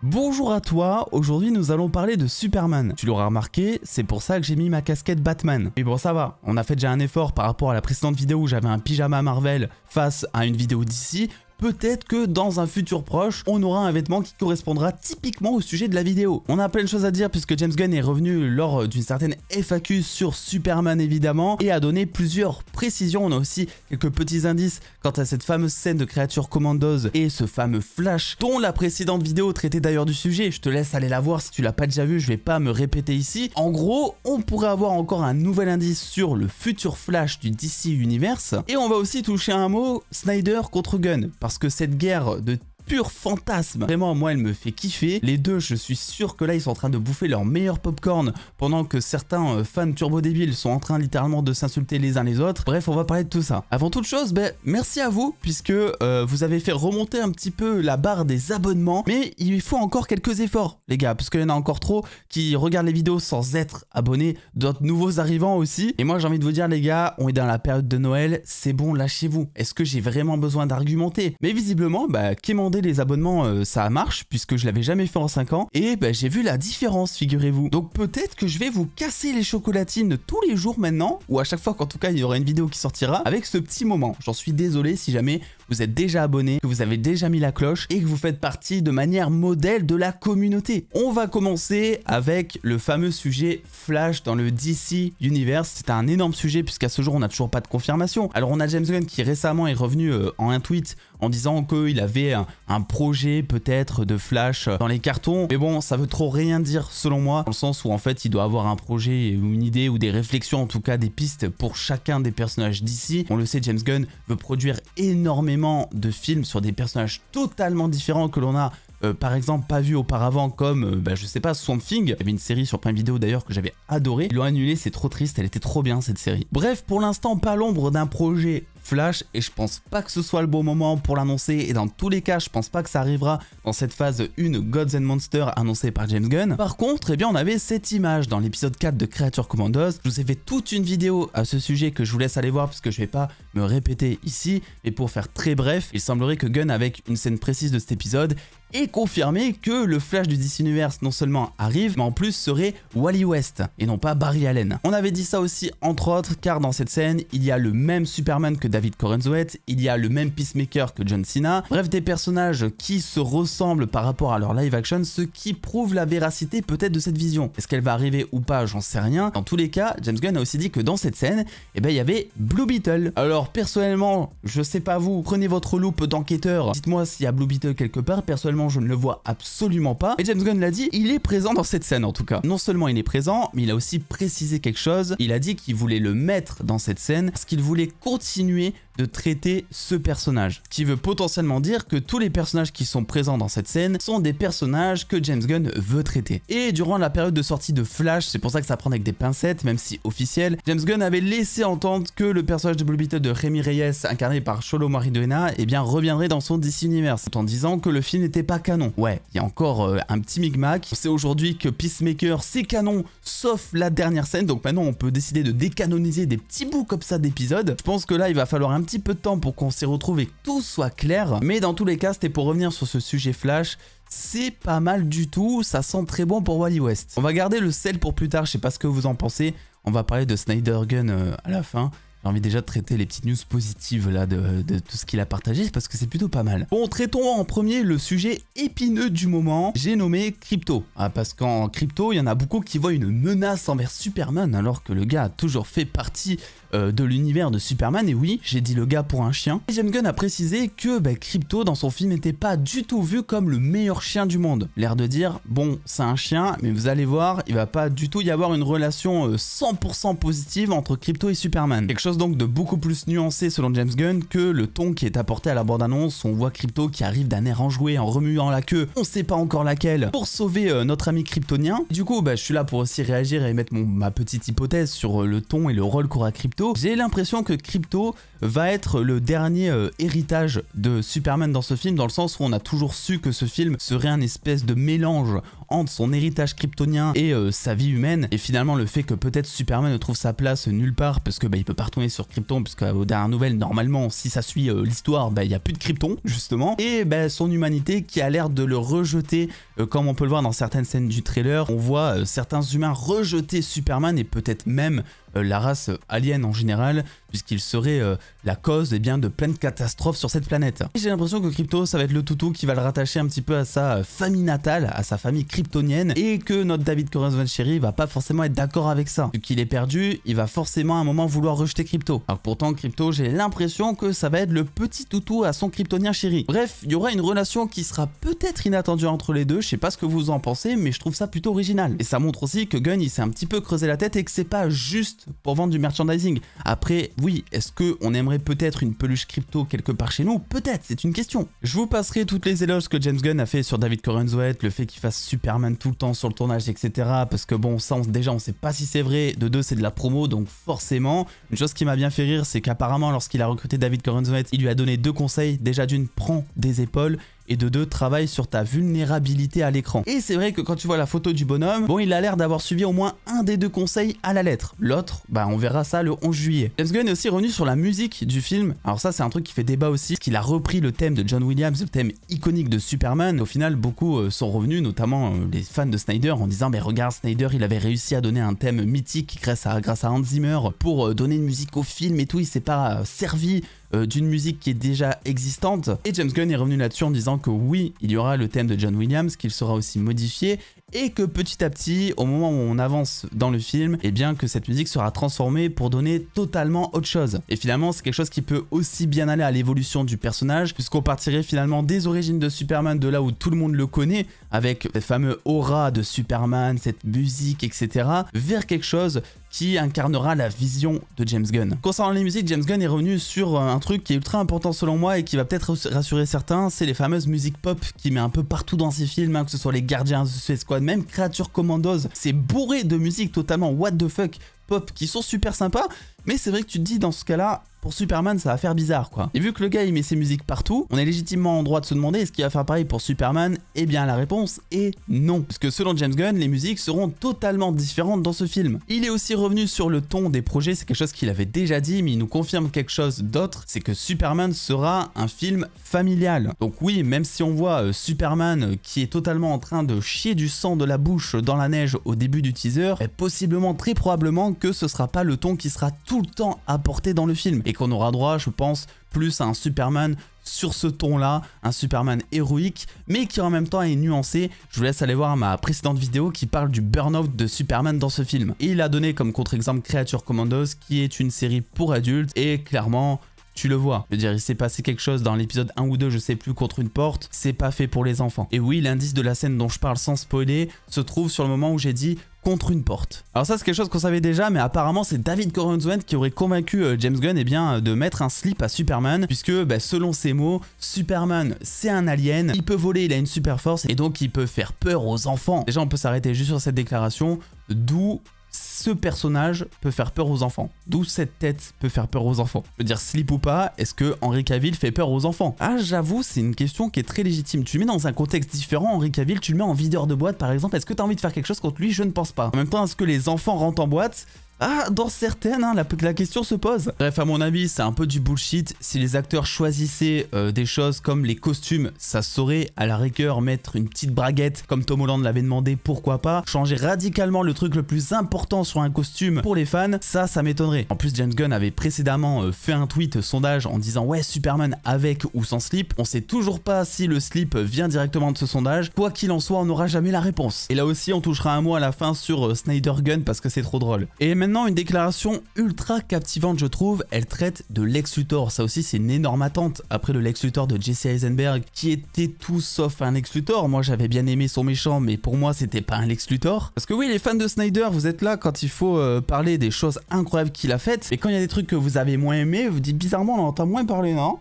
Bonjour à toi, aujourd'hui nous allons parler de Superman. Tu l'auras remarqué, c'est pour ça que j'ai mis ma casquette Batman. Mais bon ça va, on a fait déjà un effort par rapport à la précédente vidéo où j'avais un pyjama Marvel face à une vidéo d'ici. Peut-être que dans un futur proche, on aura un vêtement qui correspondra typiquement au sujet de la vidéo. On a plein de choses à dire puisque James Gunn est revenu lors d'une certaine FAQ sur Superman évidemment et a donné plusieurs précisions. On a aussi quelques petits indices quant à cette fameuse scène de créature Commandos et ce fameux Flash dont la précédente vidéo traitait d'ailleurs du sujet. Je te laisse aller la voir si tu l'as pas déjà vu, je vais pas me répéter ici. En gros, on pourrait avoir encore un nouvel indice sur le futur Flash du DC Universe et on va aussi toucher un mot Snyder contre Gunn. Parce que cette guerre de pur fantasme, vraiment moi elle me fait kiffer. Les deux, je suis sûr que là ils sont en train de bouffer leur meilleur popcorn pendant que certains fans turbo débiles sont en train littéralement de s'insulter les uns les autres. Bref, on va parler de tout ça. Avant toute chose, merci à vous puisque vous avez fait remonter un petit peu la barre des abonnements, mais il faut encore quelques efforts les gars, parce qu'il y en a encore trop qui regardent les vidéos sans être abonnés, d'autres nouveaux arrivants aussi. Et moi j'ai envie de vous dire les gars, on est dans la période de Noël, c'est bon, lâchez-vous. Est-ce que j'ai vraiment besoin d'argumenter? Mais visiblement, quémander les abonnements ça marche puisque je l'avais jamais fait en 5 ans et j'ai vu la différence, figurez-vous. Donc peut-être que je vais vous casser les chocolatines tous les jours maintenant, ou à chaque fois qu'en tout cas il y aura une vidéo qui sortira avec ce petit moment. J'en suis désolé si jamais vous êtes déjà abonné, que vous avez déjà mis la cloche et que vous faites partie de manière modèle de la communauté. On va commencer avec le fameux sujet Flash dans le DC Universe. C'est un énorme sujet puisqu'à ce jour on n'a toujours pas de confirmation. Alors on a James Gunn qui récemment est revenu en un tweet en disant qu'il avait un projet peut-être de Flash dans les cartons. Mais bon, ça veut trop rien dire selon moi, dans le sens où en fait il doit avoir un projet ou une idée ou des réflexions, en tout cas des pistes pour chacun des personnages d'ici. On le sait, James Gunn veut produire énormément de films sur des personnages totalement différents que l'on a par exemple pas vu auparavant, comme je sais pas, Swamp Thing. Il y avait une série sur Prime Video d'ailleurs que j'avais adoré. Ils l'ont annulée, c'est trop triste, elle était trop bien cette série. Bref, pour l'instant pas l'ombre d'un projet Flash et je pense pas que ce soit le bon moment pour l'annoncer, et dans tous les cas je pense pas que ça arrivera dans cette phase 1 Gods and Monsters annoncée par James Gunn. Par contre, on avait cette image dans l'épisode 4 de Creature Commandos. Je vous ai fait toute une vidéo à ce sujet que je vous laisse aller voir parce que je vais pas me répéter ici, mais pour faire très bref, il semblerait que Gunn, avec une scène précise de cet épisode, ait confirmé que le Flash du DC Universe non seulement arrive, mais en plus serait Wally West et non pas Barry Allen. On avait dit ça aussi entre autres car dans cette scène, il y a le même Superman que David Corenswet, il y a le même Peacemaker que John Cena, bref des personnages qui se ressemblent par rapport à leur live action, ce qui prouve la véracité peut-être de cette vision. Est-ce qu'elle va arriver ou pas, j'en sais rien. Dans tous les cas, James Gunn a aussi dit que dans cette scène, il y avait Blue Beetle. Alors personnellement, je sais pas vous, prenez votre loupe d'enquêteur, dites-moi s'il y a Blue Beetle quelque part. Personnellement, je ne le vois absolument pas. Et James Gunn l'a dit, il est présent dans cette scène en tout cas. Non seulement il est présent, mais il a aussi précisé quelque chose. Il a dit qu'il voulait le mettre dans cette scène parce qu'il voulait continuer de traiter ce personnage. Ce qui veut potentiellement dire que tous les personnages qui sont présents dans cette scène sont des personnages que James Gunn veut traiter. Et durant la période de sortie de Flash, c'est pour ça que ça prend avec des pincettes, même si officiel, James Gunn avait laissé entendre que le personnage de Blue Beetle de Remy Reyes, incarné par Xolo Maridueña, reviendrait dans son DC Universe, tout en disant que le film n'était pas canon. Ouais, il y a encore un petit micmac. On sait aujourd'hui que Peacemaker c'est canon, sauf la dernière scène, donc maintenant on peut décider de décanoniser des petits bouts comme ça d'épisodes. Je pense que là il va falloir un petit peu de temps pour qu'on s'y retrouve et que tout soit clair, mais dans tous les cas c'était pour revenir sur ce sujet Flash. C'est pas mal du tout, ça sent très bon pour Wally West. On va garder le sel pour plus tard, je sais pas ce que vous en pensez. On va parler de Snyder Gunn à la fin. J'ai envie déjà de traiter les petites news positives là de tout ce qu'il a partagé parce que c'est plutôt pas mal. Bon, traitons en premier le sujet épineux du moment. J'ai nommé Crypto. Parce qu'en Crypto, il y en a beaucoup qui voient une menace envers Superman alors que le gars a toujours fait partie de l'univers de Superman. Et oui, j'ai dit le gars pour un chien. Et James Gunn a précisé que Crypto dans son film n'était pas du tout vu comme le meilleur chien du monde. L'air de dire, bon, c'est un chien, mais vous allez voir, il va pas du tout y avoir une relation 100% positive entre Crypto et Superman. Quelque chose donc de beaucoup plus nuancé selon James Gunn que le ton qui est apporté à la bande-annonce. On voit Crypto qui arrive d'un air enjoué en remuant la queue, on sait pas encore laquelle, pour sauver notre ami kryptonien. Du coup, je suis là pour aussi réagir et émettre ma petite hypothèse sur le ton et le rôle qu'aura Crypto. J'ai l'impression que Crypto va être le dernier héritage de Superman dans ce film, dans le sens où on a toujours su que ce film serait un espèce de mélange entre son héritage kryptonien et sa vie humaine, et finalement le fait que peut-être Superman ne trouve sa place nulle part parce que il peut pas retourner transformé sur Krypton, puisqu'aux dernières nouvelles, normalement, si ça suit l'histoire, il n'y a plus de Krypton, justement. Et son humanité qui a l'air de le rejeter, comme on peut le voir dans certaines scènes du trailer. On voit certains humains rejeter Superman et peut-être même la race alien en général, puisqu'il serait la cause de plein de catastrophes sur cette planète. J'ai l'impression que Krypto, ça va être le toutou qui va le rattacher un petit peu à sa famille natale, à sa famille kryptonienne, et que notre David Corenswet va pas forcément être d'accord avec ça. Vu qu'il est perdu, il va forcément à un moment vouloir rejeter Krypto. Alors pourtant, Krypto, j'ai l'impression que ça va être le petit toutou à son kryptonien chéri. Bref, il y aura une relation qui sera peut-être inattendue entre les deux, je sais pas ce que vous en pensez, mais je trouve ça plutôt original. Et ça montre aussi que Gunn, il s'est un petit peu creusé la tête et que c'est pas juste pour vendre du merchandising. Après, oui, est-ce qu'on aimerait peut-être une peluche Krypto quelque part chez nous? Peut-être, c'est une question. Je vous passerai toutes les éloges que James Gunn a fait sur David Corenswet, le fait qu'il fasse Superman tout le temps sur le tournage, etc. Parce que bon, ça, déjà, on sait pas si c'est vrai. De deux, c'est de la promo, donc forcément. Une chose qui m'a bien fait rire, c'est qu'apparemment, lorsqu'il a recruté David Corenswet, il lui a donné 2 conseils. Déjà d'une, prends des épaules. Et de 2, travaille sur ta vulnérabilité à l'écran. Et c'est vrai que quand tu vois la photo du bonhomme, bon, il a l'air d'avoir suivi au moins un des 2 conseils à la lettre. L'autre, on verra ça le 11 juillet. James Gunn est aussi revenu sur la musique du film. Alors ça, c'est un truc qui fait débat aussi, parce qu'il a repris le thème de John Williams, le thème iconique de Superman. Au final, beaucoup sont revenus, notamment les fans de Snyder, en disant, mais regarde, Snyder, il avait réussi à donner un thème mythique grâce à Hans Zimmer pour donner une musique au film et tout. Il s'est pas servi d'une musique qui est déjà existante. Et James Gunn est revenu là-dessus en disant que oui, il y aura le thème de John Williams, qu'il sera aussi modifié, et que petit à petit, au moment où on avance dans le film, que cette musique sera transformée pour donner totalement autre chose. Et finalement, c'est quelque chose qui peut aussi bien aller à l'évolution du personnage, puisqu'on partirait finalement des origines de Superman, de là où tout le monde le connaît, avec le fameux aura de Superman, cette musique, etc., vers quelque chose qui incarnera la vision de James Gunn. Concernant les musiques, James Gunn est revenu sur un truc qui est ultra important selon moi et qui va peut-être rassurer certains, c'est les fameuses musiques pop qu'il met un peu partout dans ses films, que ce soit les Gardiens de Suicide Squad, même Creature Commandos, c'est bourré de musique totalement what the fuck pop qui sont super sympas, mais c'est vrai que tu te dis dans ce cas-là, pour Superman, ça va faire bizarre quoi. Et vu que le gars il met ses musiques partout, on est légitimement en droit de se demander est-ce qu'il va faire pareil pour Superman? Eh bien la réponse est non. Parce que selon James Gunn, les musiques seront totalement différentes dans ce film. Il est aussi revenu sur le ton des projets, c'est quelque chose qu'il avait déjà dit, mais il nous confirme quelque chose d'autre, c'est que Superman sera un film familial. Donc oui, même si on voit Superman qui est totalement en train de chier du sang de la bouche dans la neige au début du teaser, possiblement, très probablement que ce sera pas le ton qui sera tout le temps apporté dans le film. Et qu'on aura droit, je pense, plus à un Superman sur ce ton-là, un Superman héroïque, mais qui en même temps est nuancé. Je vous laisse aller voir ma précédente vidéo qui parle du burn-out de Superman dans ce film. Et il a donné comme contre-exemple Creature Commandos, qui est une série pour adultes, et clairement, tu le vois. Je veux dire, il s'est passé quelque chose dans l'épisode 1 ou 2, je sais plus, contre une porte, c'est pas fait pour les enfants. Et oui, l'indice de la scène dont je parle sans spoiler se trouve sur le moment où j'ai dit contre une porte. Alors ça c'est quelque chose qu'on savait déjà, mais apparemment c'est David Corenswet qui aurait convaincu James Gunn de mettre un slip à Superman, puisque selon ses mots, Superman c'est un alien, il peut voler, il a une super force, et donc il peut faire peur aux enfants. Déjà on peut s'arrêter juste sur cette déclaration, d'où ce personnage peut faire peur aux enfants. D'où cette tête peut faire peur aux enfants. Je veux dire, slip ou pas, est-ce que Henry Cavill fait peur aux enfants? Ah, j'avoue, c'est une question qui est très légitime. Tu le mets dans un contexte différent, Henry Cavill, tu le mets en videur de boîte par exemple, est-ce que tu as envie de faire quelque chose contre lui? Je ne pense pas. En même temps, est-ce que les enfants rentrent en boîte? Ah, dans certaines, la question se pose. Bref, à mon avis, c'est un peu du bullshit. Si les acteurs choisissaient des choses comme les costumes, ça saurait à la rigueur mettre une petite braguette, comme Tom Holland l'avait demandé, pourquoi pas. Changer radicalement le truc le plus important sur un costume pour les fans, ça m'étonnerait. En plus, James Gunn avait précédemment fait un tweet sondage en disant ouais, Superman avec ou sans slip. On sait toujours pas si le slip vient directement de ce sondage. Quoi qu'il en soit, on n'aura jamais la réponse. Et là aussi, on touchera un mot à la fin sur Snyder Gunn parce que c'est trop drôle. Et maintenant, une déclaration ultra captivante, je trouve, elle traite de Lex Luthor. Ça aussi, c'est une énorme attente après le Lex Luthor de Jesse Eisenberg, qui était tout sauf un Lex Luthor. Moi, j'avais bien aimé son méchant, mais pour moi, c'était pas un Lex Luthor. Parce que oui, les fans de Snyder, vous êtes là quand il faut parler des choses incroyables qu'il a faites. Et quand il y a des trucs que vous avez moins aimé, vous dites bizarrement, on entend moins parler, non?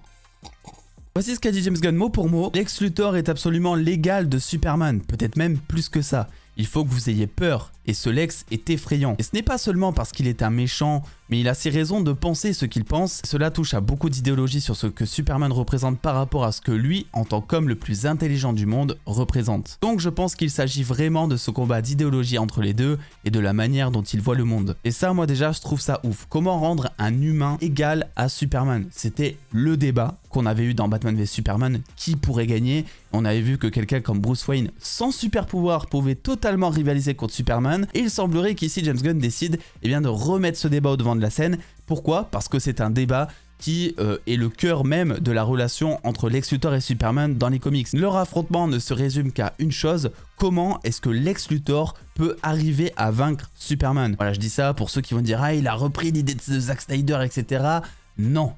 Voici ce qu'a dit James Gunn mot pour mot. Lex Luthor est absolument l'égal de Superman, peut-être même plus que ça. il faut que vous ayez peur. Et ce Lex est effrayant. Et ce n'est pas seulement parce qu'il est un méchant, mais il a ses raisons de penser ce qu'il pense. Cela touche à beaucoup d'idéologies sur ce que Superman représente par rapport à ce que lui, en tant qu'homme le plus intelligent du monde, représente. Donc je pense qu'il s'agit vraiment de ce combat d'idéologie entre les deux et de la manière dont il voit le monde. Et ça, moi déjà, je trouve ça ouf. Comment rendre un humain égal à Superman? C'était le débat qu'on avait eu dans Batman v Superman, qui pourrait gagner. On avait vu que quelqu'un comme Bruce Wayne, sans super pouvoir, pouvait totalement rivaliser contre Superman. Et il semblerait qu'ici James Gunn décide de remettre ce débat au devant de la scène. Pourquoi? Parce que c'est un débat qui est le cœur même de la relation entre Lex Luthor et Superman dans les comics. Leur affrontement ne se résume qu'à une chose: comment est-ce que Lex Luthor peut arriver à vaincre Superman? Voilà, je dis ça pour ceux qui vont dire « Ah, il a repris l'idée de Zack Snyder, etc. » Non.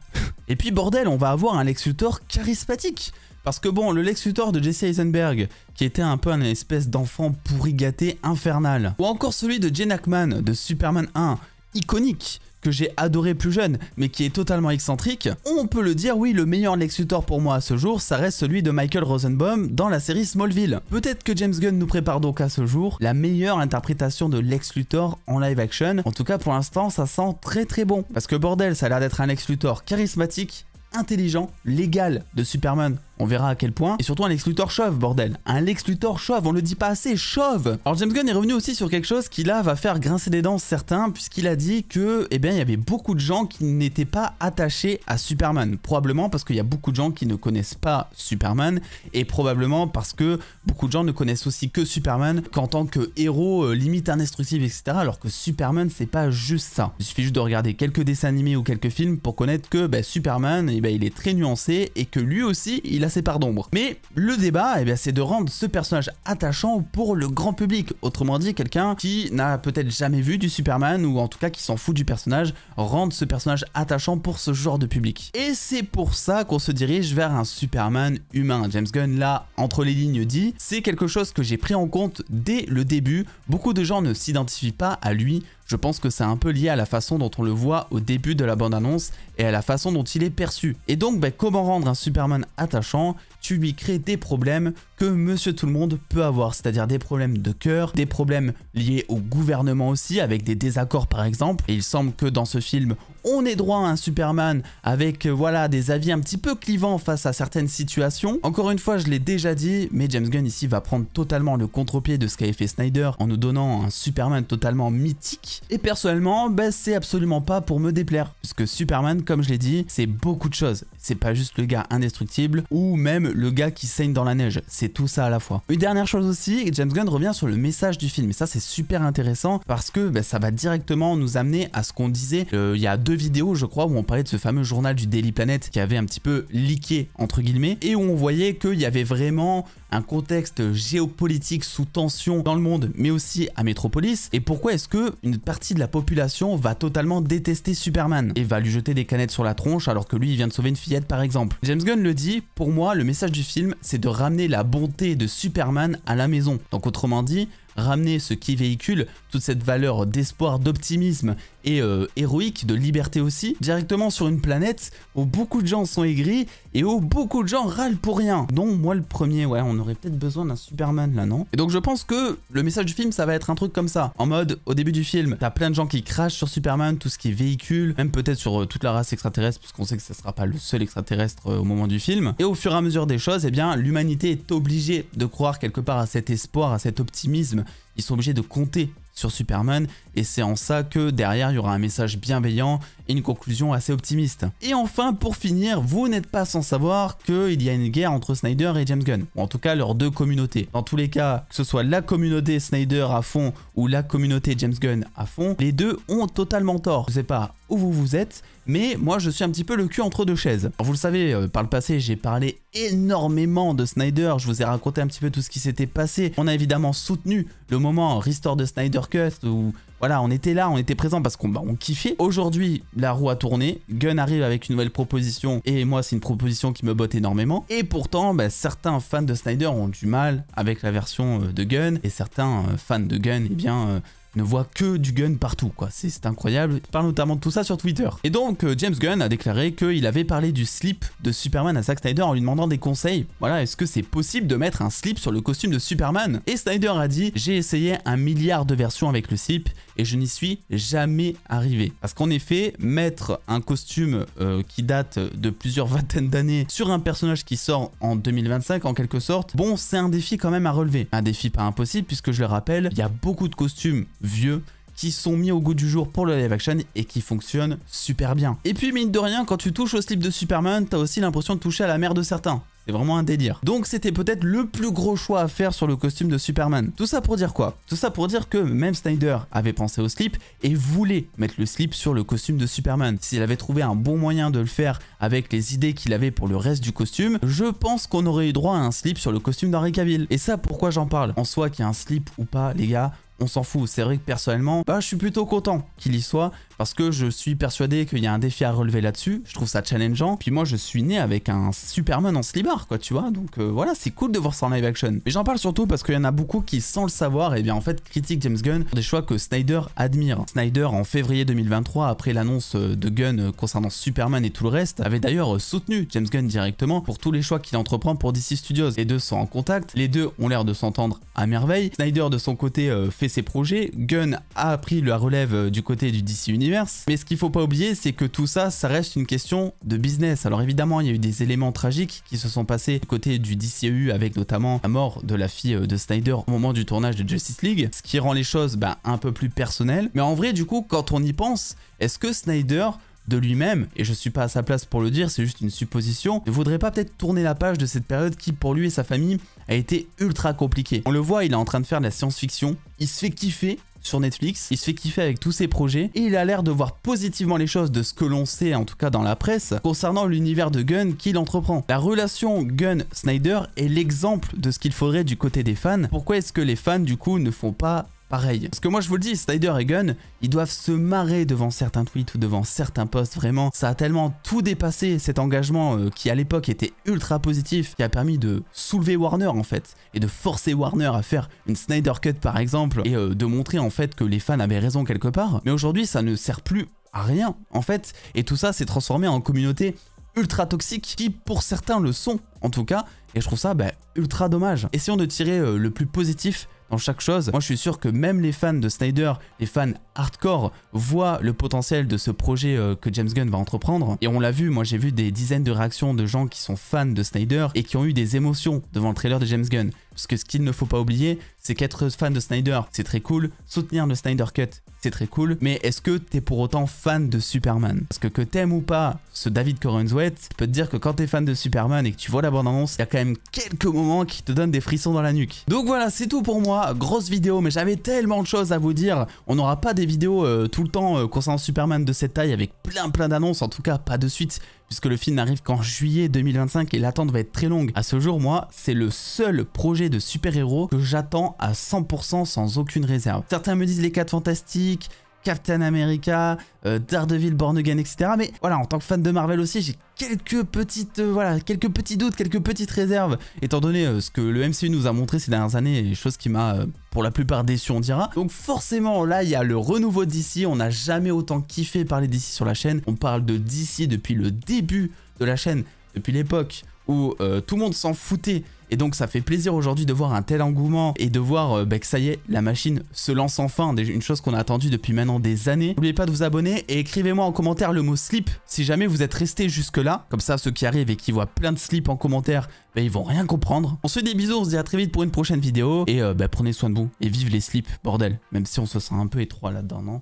Et puis bordel, on va avoir un Lex Luthor charismatique. Parce que bon, le Lex Luthor de Jesse Eisenberg, qui était un peu une espèce d'enfant pourri gâté infernal. Ou encore celui de Gene Hackman de Superman 1, iconique, que j'ai adoré plus jeune, mais qui est totalement excentrique. On peut le dire, oui, le meilleur Lex Luthor pour moi à ce jour, ça reste celui de Michael Rosenbaum dans la série Smallville. Peut-être que James Gunn nous prépare donc à ce jour la meilleure interprétation de Lex Luthor en live action. En tout cas, pour l'instant, ça sent très très bon. Parce que bordel, ça a l'air d'être un Lex Luthor charismatique, intelligent, l'égal de Superman. On verra à quel point. Et surtout un Lex Luthor chauve, bordel. Un Lex Luthor chauve, on le dit pas assez, chauve. Alors James Gunn est revenu aussi sur quelque chose qui là va faire grincer des dents certains, puisqu'il a dit que, eh bien, il y avait beaucoup de gens qui n'étaient pas attachés à Superman. Probablement parce qu'il y a beaucoup de gens qui ne connaissent pas Superman, et probablement parce que beaucoup de gens ne connaissent aussi que Superman qu'en tant que héros limite indestructible, etc. Alors que Superman, c'est pas juste ça. Il suffit juste de regarder quelques dessins animés ou quelques films pour connaître que Superman, eh ben, il est très nuancé et que lui aussi, il a ses parts d'ombre. Mais le débat, c'est de rendre ce personnage attachant pour le grand public. Autrement dit, quelqu'un qui n'a peut-être jamais vu du Superman, ou en tout cas qui s'en fout du personnage, rendre ce personnage attachant pour ce genre de public. Et c'est pour ça qu'on se dirige vers un Superman humain. James Gunn, là, entre les lignes dit, c'est quelque chose que j'ai pris en compte dès le début. Beaucoup de gens ne s'identifient pas à lui. Je pense que c'est un peu lié à la façon dont on le voit au début de la bande-annonce et à la façon dont il est perçu. Et donc, comment rendre un Superman attachant? Tu lui crées des problèmes que Monsieur Tout-le-Monde peut avoir, c'est-à-dire des problèmes de cœur, des problèmes liés au gouvernement aussi, avec des désaccords par exemple. Et il semble que dans ce film, on ait droit à un Superman avec voilà, des avis un petit peu clivants face à certaines situations. Encore une fois, je l'ai déjà dit, mais James Gunn ici va prendre totalement le contre-pied de ce qu'avait fait Snyder en nous donnant un Superman totalement mythique. Et personnellement, c'est absolument pas pour me déplaire, puisque Superman, comme je l'ai dit, c'est beaucoup de choses. C'est pas juste le gars indestructible ou même le gars qui saigne dans la neige, c'est tout ça à la fois. Une dernière chose aussi, James Gunn revient sur le message du film, et ça c'est super intéressant parce que ça va directement nous amener à ce qu'on disait il y a 2 vidéos je crois où on parlait de ce fameux journal du Daily Planet qui avait un petit peu leaké entre guillemets et où on voyait qu'il y avait vraiment un contexte géopolitique sous tension dans le monde mais aussi à Metropolis. Et pourquoi est-ce que une partie de la population va totalement détester Superman et va lui jeter des canettes sur la tronche alors que lui il vient de sauver une fillette par exemple? James Gunn le dit, pour moi le message du film c'est de ramener la bonté de Superman à la maison. Donc autrement dit, ramener ce qui véhicule toute cette valeur d'espoir, d'optimisme et héroïque, de liberté aussi, directement sur une planète où beaucoup de gens sont aigris et où beaucoup de gens râlent pour rien. Dont moi le premier, ouais, on aurait peut-être besoin d'un Superman là, non? Et donc je pense que le message du film, ça va être un truc comme ça. En mode, au début du film, t'as plein de gens qui crachent sur Superman, tout ce qui véhicule, même peut-être sur toute la race extraterrestre, puisqu'on sait que ça sera pas le seul extraterrestre au moment du film. Et au fur et à mesure des choses, eh bien, l'humanité est obligée de croire quelque part à cet espoir, à cet optimisme. Ils sont obligés de compter sur Superman et c'est en ça que derrière il y aura un message bienveillant et une conclusion assez optimiste. Et enfin pour finir, vous n'êtes pas sans savoir qu'il y a une guerre entre Snyder et James Gunn, ou en tout cas leurs deux communautés. Dans tous les cas, que ce soit la communauté Snyder à fond ou la communauté James Gunn à fond, les deux ont totalement tort. Je sais pas où vous êtes, mais moi je suis un petit peu le cul entre deux chaises. Alors, vous le savez, par le passé j'ai parlé énormément de Snyder, je vous ai raconté un petit peu tout ce qui s'était passé. On a évidemment soutenu le moment Restore de Snyder Cut où voilà, on était là, on était présent parce qu'on kiffait. Aujourd'hui, la roue a tourné, Gunn arrive avec une nouvelle proposition et moi c'est une proposition qui me botte énormément. Et pourtant, certains fans de Snyder ont du mal avec la version de Gunn et certains fans de Gunn, eh bien... ne voit que du Gunn partout, quoi. C'est incroyable. Il parle notamment de tout ça sur Twitter. Et donc, James Gunn a déclaré qu'il avait parlé du slip de Superman à Zack Snyder en lui demandant des conseils. Voilà, est-ce que c'est possible de mettre un slip sur le costume de Superman? Et Snyder a dit, j'ai essayé 1 milliard de versions avec le slip et je n'y suis jamais arrivé. Parce qu'en effet, mettre un costume qui date de plusieurs vingtaines d'années sur un personnage qui sort en 2025 en quelque sorte, bon, c'est un défi quand même à relever. Un défi pas impossible puisque je le rappelle, il y a beaucoup de costumes vieux qui sont mis au goût du jour pour le live action et qui fonctionnent super bien. Et puis mine de rien, quand tu touches au slip de Superman, t'as aussi l'impression de toucher à la mère de certains. C'est vraiment un délire. Donc c'était peut-être le plus gros choix à faire sur le costume de Superman. Tout ça pour dire quoi? Tout ça pour dire que même Snyder avait pensé au slip et voulait mettre le slip sur le costume de Superman. S'il avait trouvé un bon moyen de le faire avec les idées qu'il avait pour le reste du costume, je pense qu'on aurait eu droit à un slip sur le costume d'Henry Cavill. Et ça, pourquoi j'en parle? En soi, qu'il y a un slip ou pas, les gars, on s'en fout. C'est vrai que personnellement, je suis plutôt content qu'il y soit parce que je suis persuadé qu'il y a un défi à relever là-dessus. Je trouve ça challengeant. Puis moi, je suis né avec un Superman en slibard, quoi, tu vois. Donc voilà, c'est cool de voir ça en live action. Mais j'en parle surtout parce qu'il y en a beaucoup qui, sans le savoir, et bien en fait, critiquent James Gunn pour des choix que Snyder admire. Snyder, en février 2023, après l'annonce de Gunn concernant Superman et tout le reste, avait d'ailleurs soutenu James Gunn directement pour tous les choix qu'il entreprend pour DC Studios. Les deux sont en contact, les deux ont l'air de s'entendre à merveille. Snyder, de son côté, fait ses projets. Gunn a pris la relève du côté du DC Universe. Mais ce qu'il faut pas oublier, c'est que tout ça, ça reste une question de business. Alors évidemment, il y a eu des éléments tragiques qui se sont passés du côté du DCEU avec notamment la mort de la fille de Snyder au moment du tournage de Justice League, ce qui rend les choses un peu plus personnelles. Mais en vrai, du coup, quand on y pense, est-ce que Snyder de lui-même, et je suis pas à sa place pour le dire, c'est juste une supposition, ne voudrait pas peut-être tourner la page de cette période qui, pour lui et sa famille, a été ultra compliquée. On le voit, il est en train de faire de la science-fiction, il se fait kiffer sur Netflix, il se fait kiffer avec tous ses projets, et il a l'air de voir positivement les choses de ce que l'on sait, en tout cas dans la presse, concernant l'univers de Gunn qu'il entreprend. La relation Gunn-Snyder est l'exemple de ce qu'il faudrait du côté des fans. Pourquoi est-ce que les fans, du coup, ne font pas pareil? Parce que moi je vous le dis, Snyder et Gunn, ils doivent se marrer devant certains tweets ou devant certains posts, vraiment. Ça a tellement tout dépassé cet engagement qui à l'époque était ultra positif, qui a permis de soulever Warner en fait, et de forcer Warner à faire une Snyder Cut par exemple, et de montrer en fait que les fans avaient raison quelque part. Mais aujourd'hui ça ne sert plus à rien en fait, et tout ça s'est transformé en communauté ultra toxique, qui pour certains le sont en tout cas, et je trouve ça ultra dommage. Essayons de tirer le plus positif dans chaque chose. Moi je suis sûr que même les fans de Snyder, les fans hardcore, voient le potentiel de ce projet que James Gunn va entreprendre. Et on l'a vu, moi j'ai vu des dizaines de réactions de gens qui sont fans de Snyder et qui ont eu des émotions devant le trailer de James Gunn. Parce que ce qu'il ne faut pas oublier, c'est qu'être fan de Snyder, c'est très cool. Soutenir le Snyder Cut, c'est très cool. Mais est-ce que t'es pour autant fan de Superman? Parce que t'aimes ou pas ce David Corenswet, je peux te dire que quand t'es fan de Superman et que tu vois la bande-annonce, il y a quand même quelques moments qui te donnent des frissons dans la nuque. Donc voilà, c'est tout pour moi. Grosse vidéo, mais j'avais tellement de choses à vous dire. On n'aura pas des vidéos tout le temps concernant Superman de cette taille avec plein d'annonces. En tout cas, pas de suite, puisque le film n'arrive qu'en juillet 2025 et l'attente va être très longue. À ce jour, moi, c'est le seul projet de super-héros que j'attends à 100% sans aucune réserve. Certains me disent les 4 Fantastiques, Captain America, Daredevil, Born Again, etc. Mais voilà, en tant que fan de Marvel aussi, j'ai quelques petits doutes, quelques petites réserves, étant donné ce que le MCU nous a montré ces dernières années, et choses qui m'a pour la plupart déçu, on dira. Donc forcément, là, il y a le renouveau d'ici. On n'a jamais autant kiffé parler d'ici sur la chaîne. On parle de DC depuis le début de la chaîne, depuis l'époque où tout le monde s'en foutait. Et donc ça fait plaisir aujourd'hui de voir un tel engouement et de voir que ça y est, la machine se lance enfin, une chose qu'on a attendue depuis maintenant des années. N'oubliez pas de vous abonner et écrivez-moi en commentaire le mot slip si jamais vous êtes resté jusque là. Comme ça, ceux qui arrivent et qui voient plein de slips en commentaire, ils vont rien comprendre. On se fait des bisous, on se dit à très vite pour une prochaine vidéo. Et prenez soin de vous et vive les slips, bordel. Même si on se sent un peu étroit là-dedans, non?